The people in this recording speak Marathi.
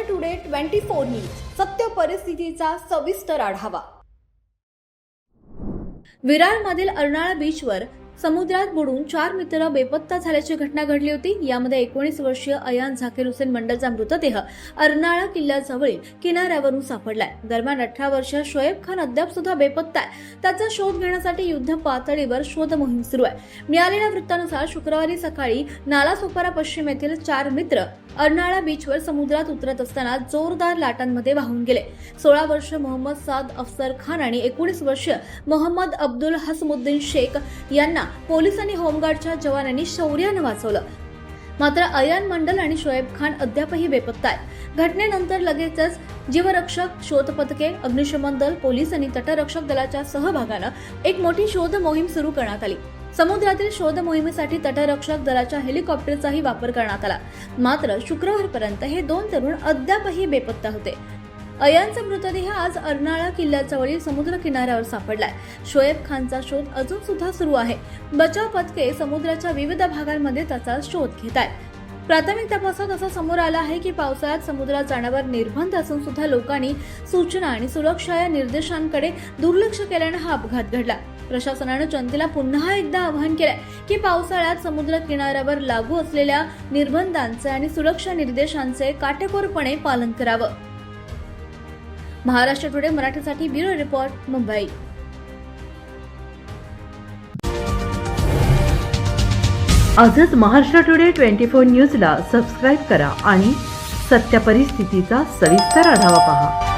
टुडे 24 न्यूज सत्य परिस्थितीचा सविस्तर आढावा। विरारमधील अर्नाळा बीचवर समुद्रात बुडून 4 मित्र बेपत्ता झाल्याची घटना घडली होती। यामध्ये 19 वर्षीय अयान झाकीर हुसेन मंडलचा मृतदेह अर्नाळा किल्ल्याजवळील किनाऱ्यावरून सापडलाय। दरम्यान 18 वर्षीय शोएब खान अद्याप सुद्धा बेपत्ता आहे। त्याचा शोध घेण्यासाठी युद्ध पातळीवर शोध मोहीम सुरू आहे। मिळालेल्या वृत्तानुसार शुक्रवारी सकाळी नालासोपारा पश्चिम येथील 4 मित्र अर्नाळा बीचवर समुद्रात उतरत असताना जोरदार लाटांमध्ये वाहून गेले। 16 वर्षीय मोहम्मद साद अफसर खान आणि 19 वर्षीय मोहम्मद अब्दुल हसमुद्दीन शेख यांना पोलिसांनी होमगार्डच्या जवानांनी शौर्याने वाचवलं। मात्र अयान मंडल आणि शोएब खान अद्यापही बेपत्ता आहेत। घटनेनंतर लगेचच जीवरक्षक शोध पथके, अग्निशमन दल, पोलीस आणि तटरक्षक दलाच्या सहभागानं एक मोठी शोध मोहीम सुरू करण्यात आली। समुद्रातील शोध मोहिमेसाठी तटरक्षक दलाच्या हेलिकॉप्टरचाही वापर करण्यात आला। मात्र शुक्रवारपर्यंत हे 2 तरुण अद्यापही बेपत्ता होते। अयानचा मृतदेह आज अर्नाळा किल्ल्याजवळील समुद्र किनाऱ्यावर सापडलाय। शोएब खानचा शोध अजून सुद्धा सुरू आहे। बचाव पथके समुद्राच्या विविध भागांमध्ये त्याचा शोध घेत आहेत। प्राथमिक तपासात असं समोर आलं आहे की पावसाळ्यात समुद्रात जाण्यावर निर्बंध असून सुद्धा लोकांनी सूचना आणि सुरक्षा या निर्देशांकडे दुर्लक्ष केल्याने हा अपघात घडला। प्रशासनाने जनतेला पुन्हा एकदा आवाहन केलंय की पावसाळ्यात समुद्र किनाऱ्यावर लागू असलेल्या निर्बंधांचे आणि सुरक्षा निर्देशांचे काटेकोरपणे पालन करावं। महाराष्ट्र टुडे मराठीसाठी ब्युरो रिपोर्ट, मुंबई। आजच महाराष्ट्र टुडे 24 न्यूजला सबस्क्राईब करा आणि सत्य परिस्थितीचा सविस्तर आढावा पहा।